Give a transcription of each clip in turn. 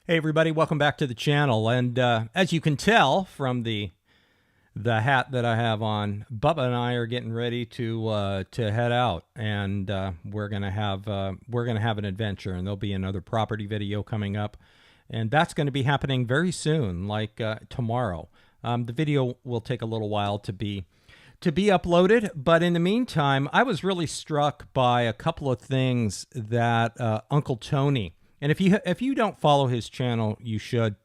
Hey everybody, welcome back to the channel. And as you can tell from the hat that I have on, Bubba and I are getting ready to head out, and we're gonna have an adventure, and there'll be another property video coming up, and that's going to be happening very soon, like tomorrow. The video will take a little while to be uploaded, but in the meantime, I was really struck by a couple of things that Uncle Tony. And if you don't follow his channel, you should.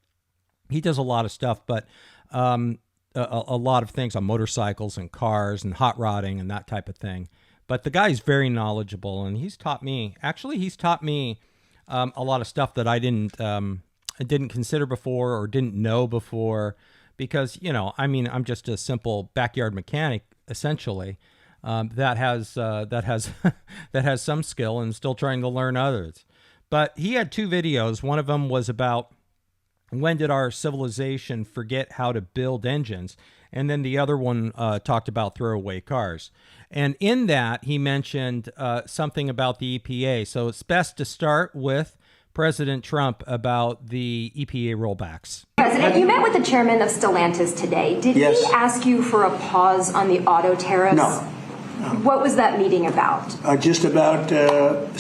He does a lot of stuff, but a lot of things on motorcycles and cars and hot rodding and that type of thing. But the guy's very knowledgeable, and he's taught me a lot of stuff that I didn't consider before or didn't know before, because I'm just a simple backyard mechanic essentially, that has some skill and still trying to learn others. But he had two videos. One of them was about when did our civilization forget how to build engines? And then the other one talked about throwaway cars. And in that, he mentioned something about the EPA. So it's best to start with President Trump about the EPA rollbacks. President, you met with the chairman of Stellantis today. Did Yes. he ask you for a pause on the auto tariffs? No. What was that meeting about? Just about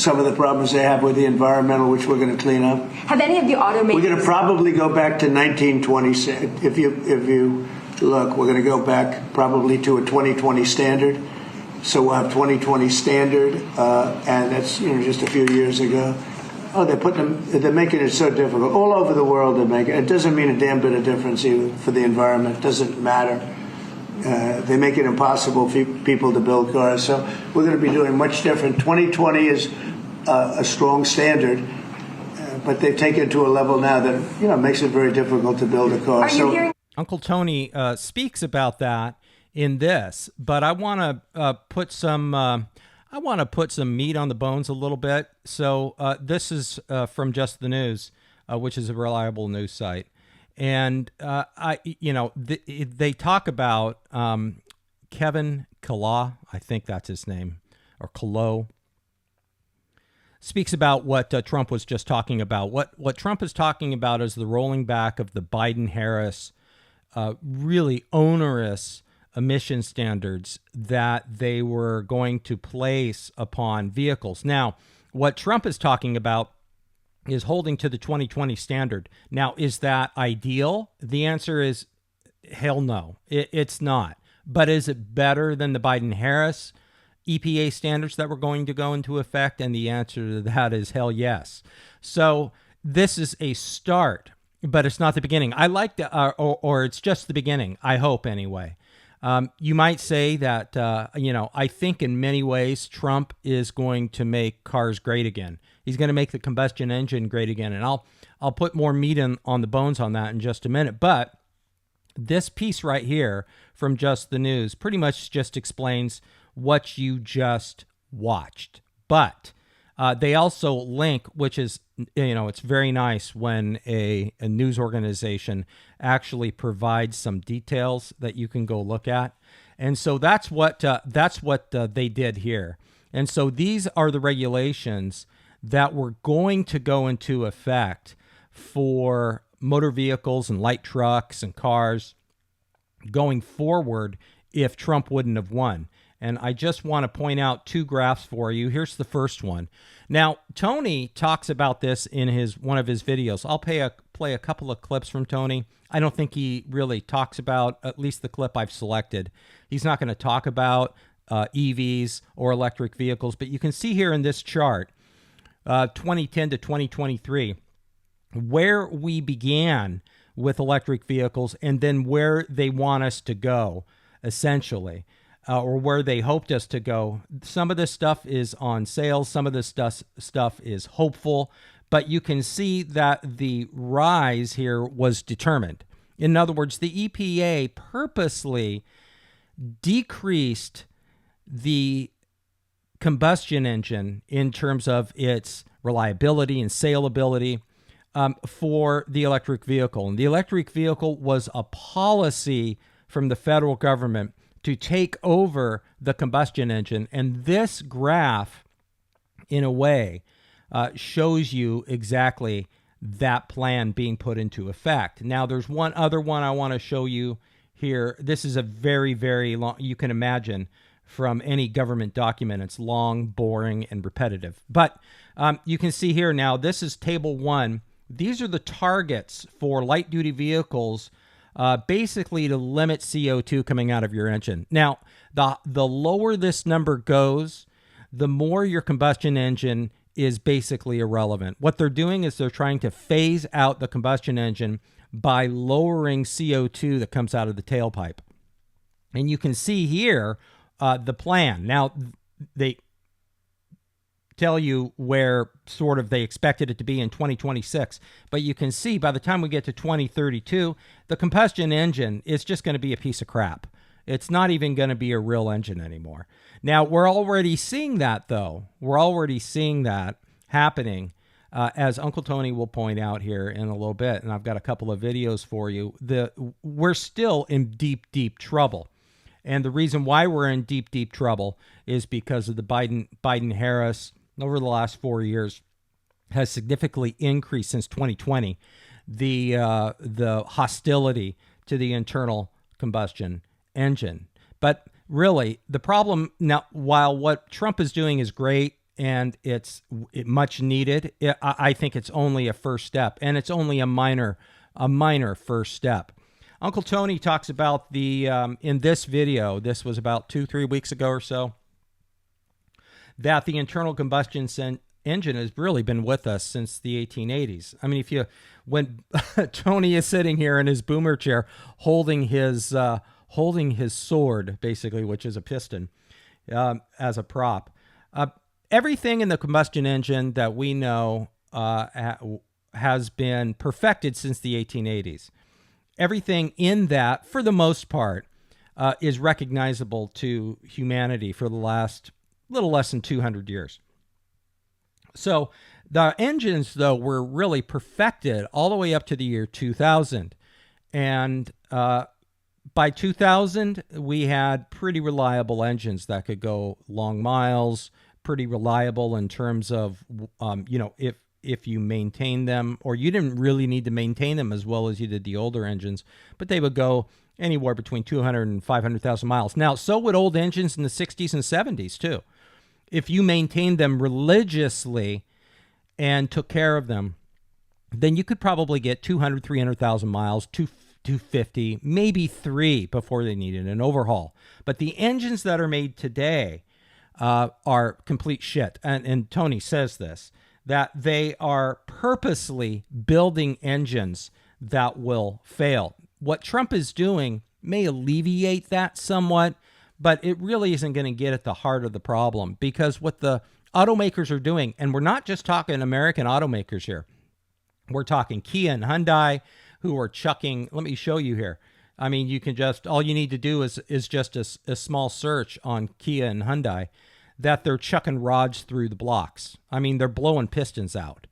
some of the problems they have with the environmental, which we're going to clean up. Have any of the automakers... We're going to probably go back to 1920. If you look, we're going to go back probably to a 2020 standard. So we'll have 2020 standard, and that's just a few years ago. Oh, they're making it so difficult all over the world. They're making it. It doesn't mean a damn bit of difference even for the environment. It doesn't matter. They make it impossible for people to build cars. So we're going to be doing much different. 2020 is a strong standard, but they've taken it to a level now that makes it very difficult to build a car. Are you hearing? Uncle Tony speaks about that in this, but I want to put some meat on the bones a little bit. So this is from Just the News, which is a reliable news site. And they talk about Kevin Kala, I think that's his name, or Kalo, speaks about what Trump was just talking about. What Trump is talking about is the rolling back of the Biden-Harris really onerous emission standards that they were going to place upon vehicles. Now, what Trump is talking about is holding to the 2020 standard. Now, is that ideal? The answer is hell no. It's not. But is it better than the Biden-Harris EPA standards that were going to go into effect? And the answer to that is hell yes. So this is a start, but it's not the beginning. I like or it's just the beginning, I hope anyway. You might say that, I think in many ways Trump is going to make cars great again. He's going to make the combustion engine great again. And I'll put more meat on the bones on that in just a minute. But this piece right here from Just the News pretty much just explains what you just watched. But they also link, which is, it's very nice when a news organization actually provides some details that you can go look at. And so that's what they did here. And so these are the regulations that were going to go into effect for motor vehicles and light trucks and cars going forward if Trump wouldn't have won. And I just want to point out two graphs for you. Here's the first one. Now, Tony talks about this in one of his videos. I'll play a couple of clips from Tony. I don't think he really talks about, at least the clip I've selected. He's not going to talk about EVs or electric vehicles, but you can see here in this chart, 2010 to 2023, where we began with electric vehicles and then where they want us to go, essentially. Or where they hoped us to go. Some of this stuff is on sale. Some of this stuff is hopeful. But you can see that the rise here was determined. In other words, the EPA purposely decreased the combustion engine in terms of its reliability and saleability for the electric vehicle. And the electric vehicle was a policy from the federal government to take over the combustion engine. And this graph, in a way, shows you exactly that plan being put into effect. Now, there's one other one I want to show you here. This is a very, very long, you can imagine from any government document, it's long, boring, and repetitive. But you can see here now, this is table 1. These are the targets for light-duty vehicles, basically to limit CO2 coming out of your engine. Now, the lower this number goes, the more your combustion engine is basically irrelevant. What they're doing is they're trying to phase out the combustion engine by lowering CO2 that comes out of the tailpipe. And you can see here the plan. Now, they tell you where sort of they expected it to be in 2026, but you can see by the time we get to 2032, the combustion engine is just going to be a piece of crap. It's not even going to be a real engine anymore. Now, we're already seeing that, though. We're already seeing that happening, as Uncle Tony will point out here in a little bit, and I've got a couple of videos for you. We're still in deep, deep trouble. And the reason why we're in deep, deep trouble is because of the Biden-Harris, over the last 4 years, has significantly increased since 2020, the hostility to the internal combustion engine. But really, the problem now, while what Trump is doing is great and it's much needed, I think it's only a first step, and it's only a minor first step. Uncle Tony talks about in this video, this was about 2-3 weeks ago or so, that the internal combustion engine has really been with us since the 1880s. I mean, when Tony is sitting here in his boomer chair holding his sword, basically, which is a piston, as a prop, everything in the combustion engine that we know has been perfected since the 1880s. Everything in that, for the most part, is recognizable to humanity for the last little less than 200 years. So the engines, though, were really perfected all the way up to the year 2000. And by 2000, we had pretty reliable engines that could go long miles, pretty reliable in terms of, if you maintain them, or you didn't really need to maintain them as well as you did the older engines, but they would go anywhere between 200 and 500,000 miles. Now, so would old engines in the 60s and 70s, too. If you maintained them religiously and took care of them, then you could probably get 200, 300,000 miles, 250, maybe 3 before they needed an overhaul. But the engines that are made today are complete shit. And Tony says this, that they are purposely building engines that will fail. What Trump is doing may alleviate that somewhat, but it really isn't going to get at the heart of the problem, because what the automakers are doing, and we're not just talking American automakers here, we're talking Kia and Hyundai, who are chucking, let me show you here. I mean, you can just, all you need to do is just a small search on Kia and Hyundai, that they're chucking rods through the blocks. I mean, they're blowing pistons out.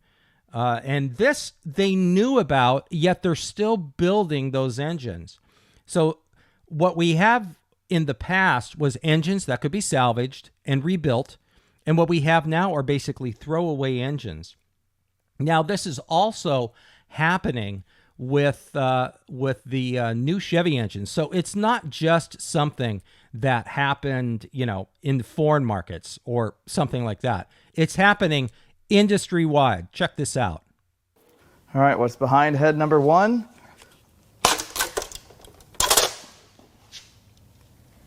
And this they knew about, yet they're still building those engines. So what we have in the past was engines that could be salvaged and rebuilt. And what we have now are basically throwaway engines. Now, this is also happening with the new Chevy engines. So it's not just something that happened, in foreign markets or something like that. It's happening industry-wide. Check this out. All right, what's behind head number 1?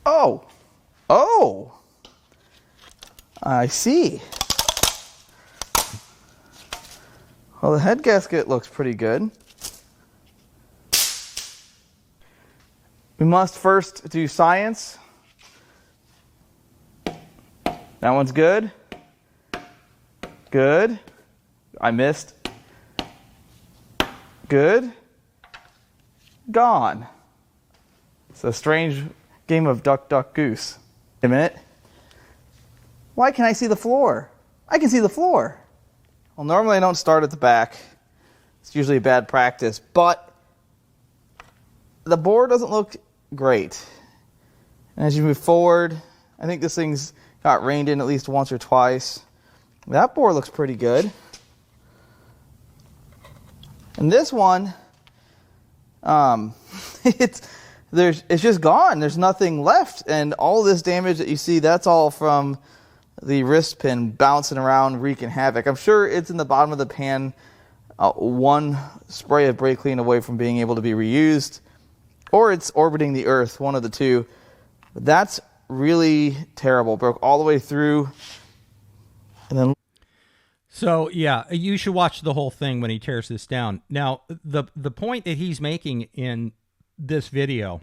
Oh, I see. Well, the head gasket looks pretty good. We must first do science. That one's good. Good. I missed. Good. Gone. It's a strange game of duck, duck, goose. Wait a minute. Why can't I see the floor? I can see the floor. Well, normally I don't start at the back. It's usually bad practice, but the board doesn't look great. And as you move forward, I think this thing's got reined in at least once or twice. That board looks pretty good. And this one, it's just gone. There's nothing left. And all this damage that you see, that's all from the wrist pin bouncing around, wreaking havoc. I'm sure it's in the bottom of the pan, one spray of brake clean away from being able to be reused, or it's orbiting the earth, one of the two. But that's really terrible. Broke all the way through. And then, so yeah, you should watch the whole thing when he tears this down. Now, the point that he's making in this video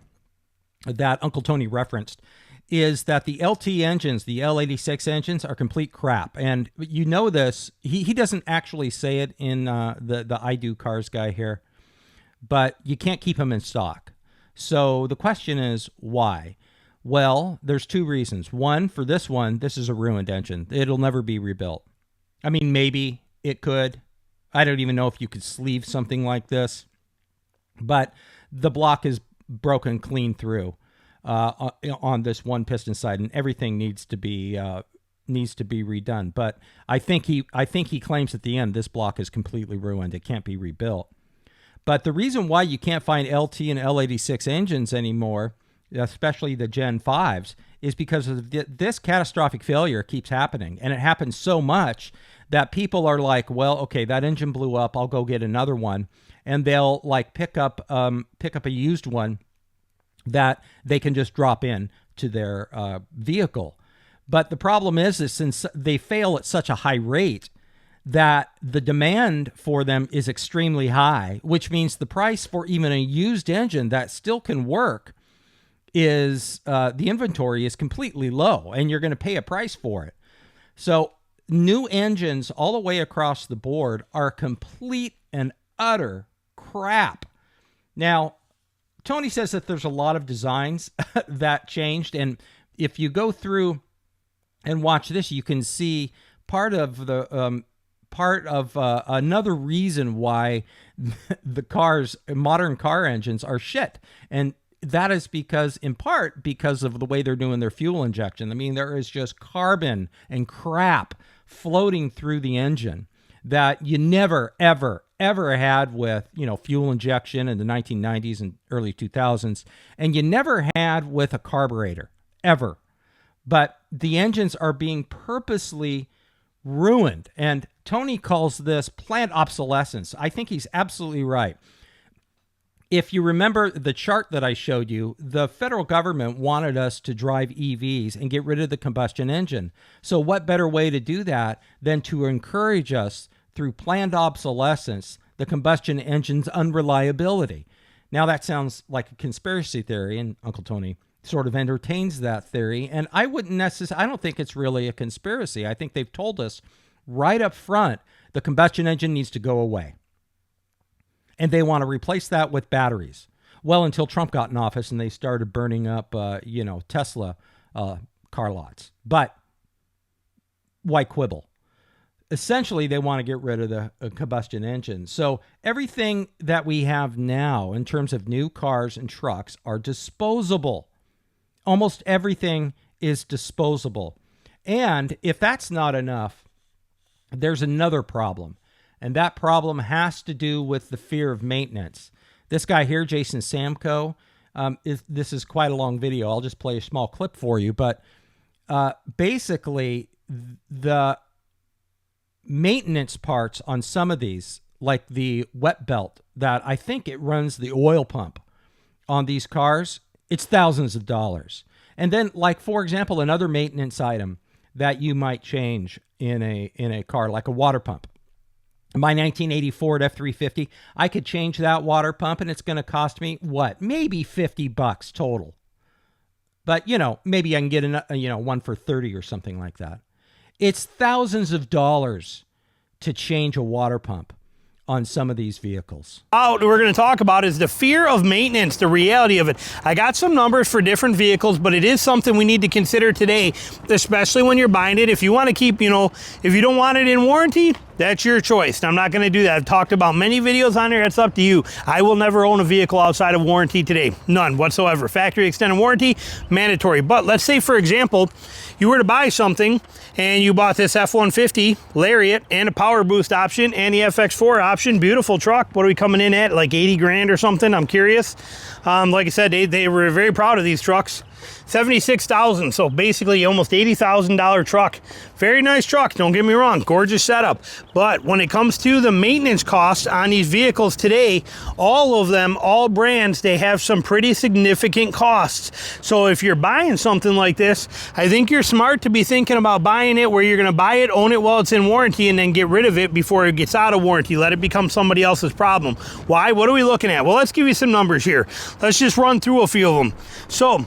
that Uncle Tony referenced is that the LT engines, the L86 engines, are complete crap. And you know this. He doesn't actually say it in the I Do Cars guy here, but you can't keep them in stock. So the question is, why? Well, there's two reasons. One, for this one, this is a ruined engine. It'll never be rebuilt. I mean, maybe it could. I don't even know if you could sleeve something like this. But the block is broken clean through on this one piston side, and everything needs to be redone. But I think he claims at the end this block is completely ruined. It can't be rebuilt. But the reason why you can't find LT and L86 engines anymore, especially the Gen 5s, is because of this catastrophic failure keeps happening. And it happens so much that people are like, well, okay, that engine blew up, I'll go get another one. And they'll like pick up a used one that they can just drop in to their vehicle. But the problem is since they fail at such a high rate, that the demand for them is extremely high, which means the price for even a used engine that still can work is the inventory is completely low, and you're going to pay a price for it. So new engines all the way across the board are complete and utter crap. Now, Tony says that there's a lot of designs that changed, and if you go through and watch this, you can see part of another reason why the modern car engines are shit. And that is in part because of the way they're doing their fuel injection. I mean, there is just carbon and crap floating through the engine that you never, ever had with, fuel injection in the 1990s and early 2000s. And you never had with a carburetor, ever. But the engines are being purposely ruined. And Tony calls this plant obsolescence. I think he's absolutely right. If you remember the chart that I showed you, the federal government wanted us to drive EVs and get rid of the combustion engine. So what better way to do that than to encourage us through planned obsolescence, the combustion engine's unreliability? Now that sounds like a conspiracy theory, and Uncle Tony sort of entertains that theory. And I don't think it's really a conspiracy. I think they've told us right up front the combustion engine needs to go away. And they want to replace that with batteries. Well, until Trump got in office and they started burning up, Tesla car lots. But why quibble? Essentially, they want to get rid of the combustion engine. So everything that we have now in terms of new cars and trucks are disposable. Almost everything is disposable. And if that's not enough, there's another problem. And that problem has to do with the fear of maintenance. This guy here, Jason Samko, this is quite a long video. I'll just play a small clip for you. But basically, the maintenance parts on some of these, like the wet belt, that I think it runs the oil pump on these cars, it's thousands of dollars. And then, like, for example, another maintenance item that you might change in a car, like a water pump. My 1980 Ford F350, I could change that water pump, and it's going to cost me, what, maybe $50 total. But, maybe I can get one for 30 or something like that. It's thousands of dollars to change a water pump on some of these vehicles. What we're going to talk about is the fear of maintenance, the reality of it. I got some numbers for different vehicles, but it is something we need to consider today, especially when you're buying it. If you want to keep, if you don't want it in warranty, That's your choice. I'm not going to do that. I've talked about many videos on there. It's up to you. I will never own a vehicle outside of warranty today. None whatsoever. Factory extended warranty, mandatory. But let's say, for example, you were to buy something and you bought this F-150 Lariat and a power boost option and the FX4 option. Beautiful truck. What are we coming in at? Like 80 grand or something? I'm curious. Like I said, they were very proud of these trucks. 76,000, so basically almost $80,000 truck. Very nice truck, don't get me wrong, gorgeous setup. But when it comes to the maintenance costs on these vehicles today, all of them, all brands, they have some pretty significant costs. So if you're buying something like this, I think you're smart to be thinking about buying it where you're gonna buy it, own it while it's in warranty, and then get rid of it before it gets out of warranty. Let it become somebody else's problem. Why? What are we looking at? Well, let's give you some numbers here. Let's just run through a few of them. So,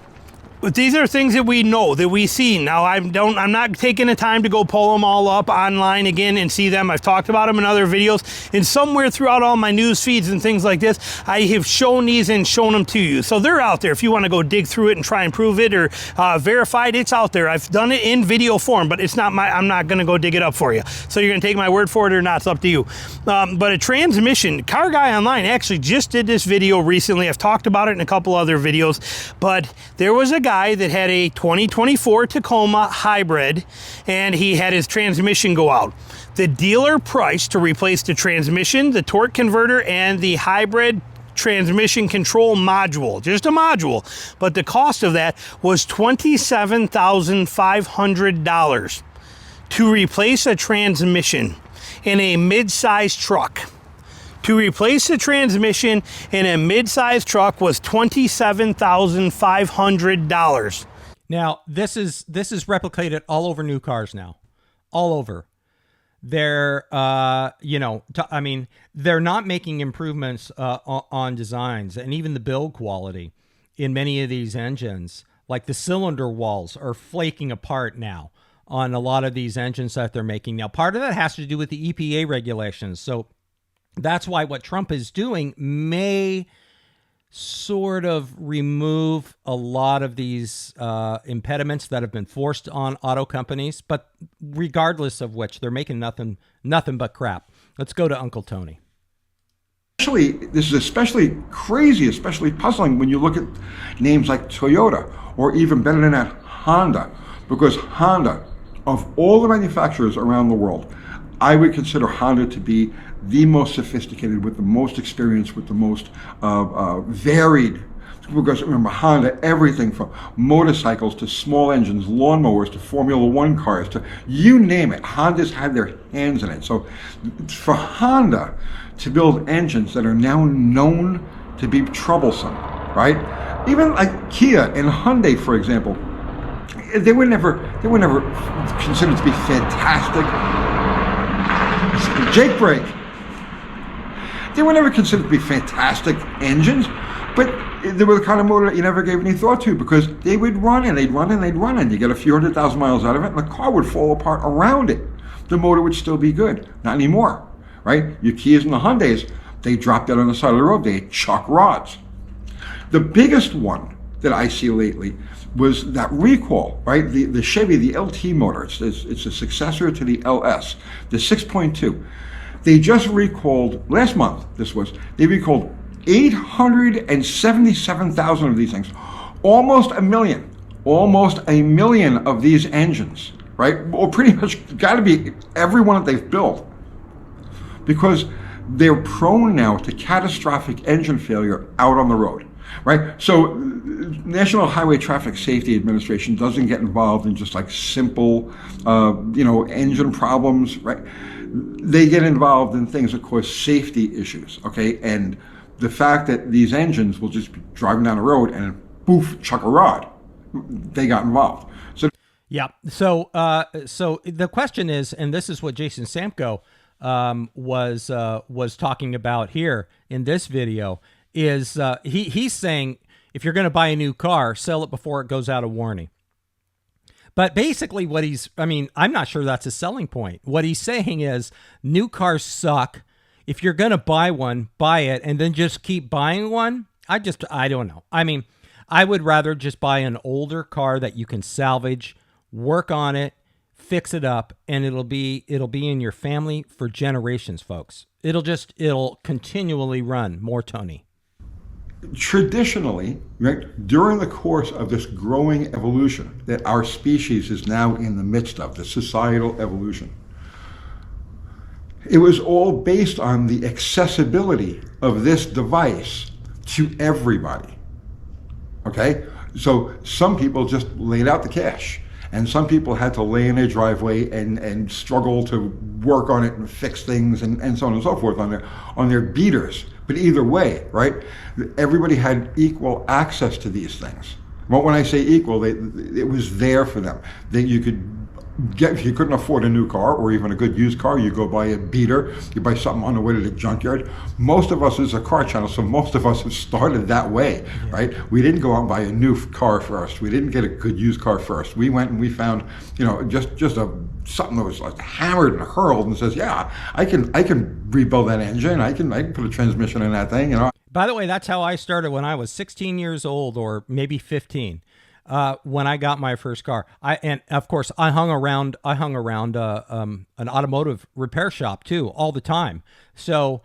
but these are things that we know, that we see. Now, I'm not taking the time to go pull them all up online again and see them. I've talked about them in other videos. And somewhere throughout all my news feeds and things like this, I have shown these and shown them to you. So they're out there. If you want to go dig through it and try and prove it or verify it, it's out there. I've done it in video form, but it's not I'm not going to go dig it up for you. So you're going to take my word for it or not, it's up to you. But a transmission, Car Guy Online actually just did this video recently. I've talked about it in a couple other videos, but there was a guy that had a 2024 Tacoma hybrid and he had his transmission go out. The dealer price to replace the transmission, the torque converter, and the hybrid transmission control module, just a module, but the cost of that was $27,500 to replace a transmission in a mid-size truck. To replace the transmission in a mid-size truck was $27,500. Now, this is replicated all over new cars now, all over. They're, they're not making improvements on designs and even the build quality in many of these engines. Like the cylinder walls are flaking apart now on a lot of these engines that they're making now. Part of that has to do with the EPA regulations. So that's why what Trump is doing may sort of remove a lot of these impediments that have been forced on auto companies. But regardless of which, they're making nothing but crap. Let's go to Uncle Tony. This is especially crazy, especially puzzling when you look at names like Toyota, or even better than that, Honda. Because Honda, of all the manufacturers around the world, I would consider Honda to be the most sophisticated, with the most experience, with the most varied. Because remember, Honda, everything from motorcycles to small engines, lawnmowers to Formula One cars, to you name it, Honda's had their hands in it. So for Honda to build engines that are now known to be troublesome, right? Even like Kia and Hyundai, for example, they were never considered to be fantastic. Jake brake. They were never considered to be fantastic engines, but they were the kind of motor that you never gave any thought to, because they would run and they'd run and they'd run, and you get a few 100,000 miles out of it and the car would fall apart around it. The motor would still be good. Not anymore, right? Your Kias and the Hyundais, they dropped out on the side of the road. They had chuck rods. The biggest one that I see lately was that recall, right? The Chevy, the LT motor, it's a successor to the LS, the 6.2. They just recalled, last month they recalled 877,000 of these things. Almost a million of these engines, right? Well, pretty much got to be every one that they've built, because they're prone now to catastrophic engine failure out on the road. Right, so National Highway Traffic Safety Administration doesn't get involved in just like simple, engine problems. Right, they get involved in things that cause safety issues. Okay, and the fact that these engines will just be driving down the road and poof, chuck a rod, they got involved. So yeah, so the question is, and this is what Jason Samko was talking about here in this video. Is he's saying if you're going to buy a new car, sell it before it goes out of warranty. But basically I'm not sure that's a selling point. What he's saying is new cars suck. If you're going to buy one, buy it and then just keep buying one. I don't know. I mean, I would rather just buy an older car that you can salvage, work on it, fix it up, and it'll be in your family for generations, folks. It'll continually run. More Tony. Traditionally, right, during the course of this growing evolution that our species is now in the midst of, the societal evolution, it was all based on the accessibility of this device to everybody. Okay? So some people just laid out the cash, and some people had to lay in their driveway and struggle to work on it and fix things and so on and so forth on their beaters. But either way, right, everybody had equal access to these things. But when I say equal, it was there for them. That you could get, if you couldn't afford a new car or even a good used car, you go buy a beater, you buy something on the way to the junkyard. Most of us is a car channel, so most of us have started that way, right? We didn't go out and buy a new car first. We didn't get a good used car first. We went and we found, just something that was like hammered and hurled and says, yeah, I can rebuild that engine. I can put a transmission in that thing, By the way, that's how I started when I was 16 years old, or maybe 15. When I got my first car, and of course I hung around an automotive repair shop too all the time. So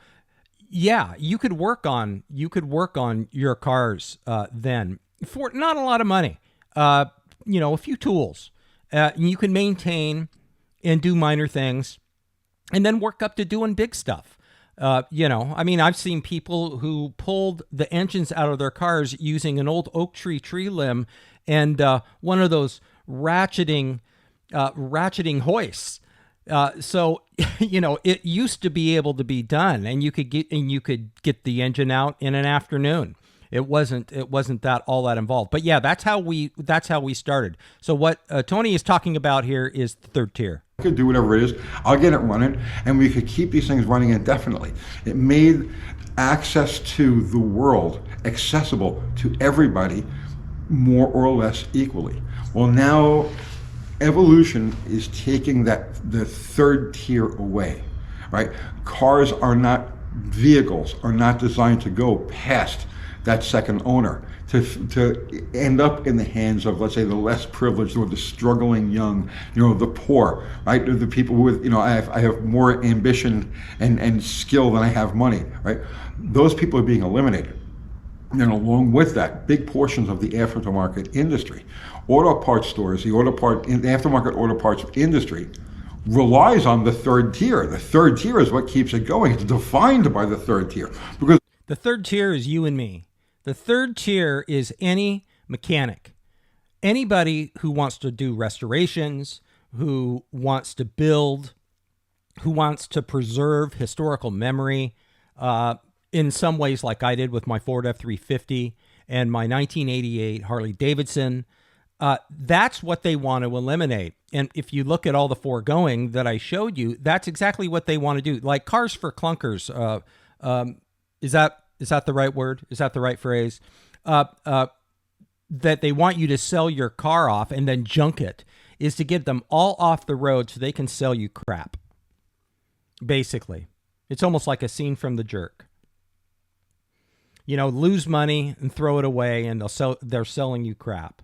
yeah, you could work on your cars then for not a lot of money. A few tools. You can maintain and do minor things, and then work up to doing big stuff. I've seen people who pulled the engines out of their cars using an old oak tree limb and one of those ratcheting hoists. So it used to be able to be done, and you could get the engine out in an afternoon. It wasn't that all that involved. But yeah, that's how we started. So what Tony is talking about here is the third tier. I could do whatever it is. I'll get it running, and we could keep these things running indefinitely. It made access to the world accessible to everybody more or less equally. Well, now evolution is taking the third tier away, right? Vehicles are not designed to go past that second owner, to end up in the hands of, let's say, the less privileged or the struggling young, the poor, right? The people with, I have more ambition and skill than I have money, right? Those people are being eliminated. And along with that, big portions of the aftermarket industry, auto parts stores, the aftermarket auto parts industry relies on the third tier. The third tier is what keeps it going. It's defined by the third tier, because the third tier is you and me. The third tier is any mechanic, anybody who wants to do restorations, who wants to build, who wants to preserve historical memory, in some ways like I did with my Ford F-350 and my 1988 Harley Davidson. That's what they want to eliminate. And if you look at all the foregoing that I showed you, that's exactly what they want to do. Like cars for clunkers. Is that the right word? Is that the right phrase? That they want you to sell your car off and then junk it, is to get them all off the road so they can sell you crap. Basically, it's almost like a scene from The Jerk. Lose money and throw it away, and they're selling you crap.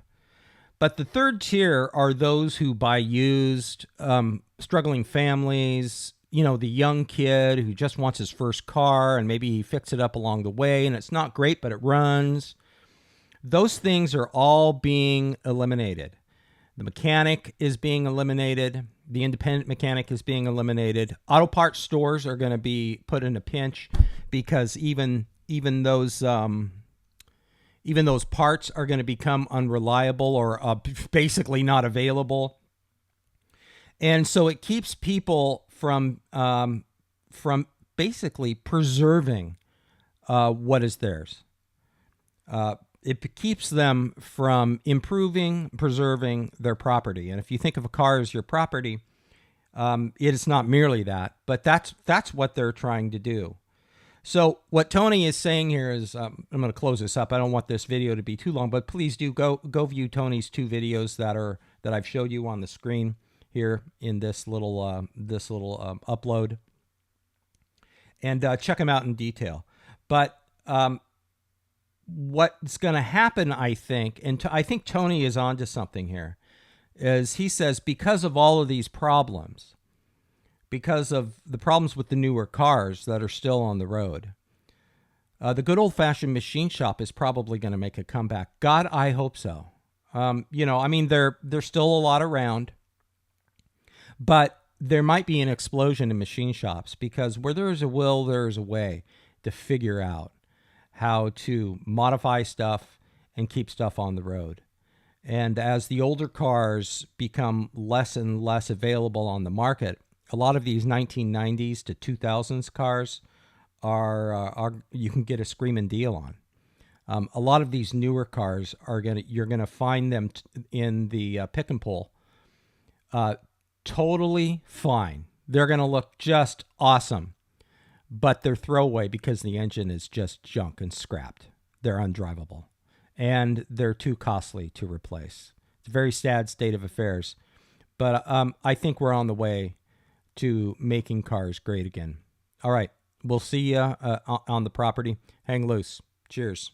But the third tier are those who buy used, struggling families, the young kid who just wants his first car and maybe he fixed it up along the way and it's not great, but it runs. Those things are all being eliminated. The mechanic is being eliminated. The independent mechanic is being eliminated. Auto parts stores are going to be put in a pinch because even those parts are going to become unreliable or basically not available. And so it keeps people from basically preserving what is theirs. It keeps them from preserving their property. And if you think of a car as your property, it is not merely that, but that's what they're trying to do. So what Tony is saying here is, I'm going to close this up. I don't want this video to be too long, but please do go view Tony's two videos that I've showed you on the screen here in this little upload, and check them out in detail. But what's going to happen, I think, and I think Tony is onto something here. is he says because of all of these problems, because of the problems with the newer cars that are still on the road, the good old-fashioned machine shop is probably going to make a comeback. God, I hope so. There's still a lot around, but there might be an explosion in machine shops because where there is a will, there is a way to figure out how to modify stuff and keep stuff on the road. And as the older cars become less and less available on the market, a lot of these 1990s to 2000s cars are you can get a screaming deal on. A lot of these newer cars you're gonna find them in the pick and pull, totally fine. They're gonna look just awesome, but they're throwaway because the engine is just junk and scrapped. They're undrivable, and they're too costly to replace. It's a very sad state of affairs, but I think we're on the way to making cars great again. All right, we'll see you on the property. Hang loose. Cheers.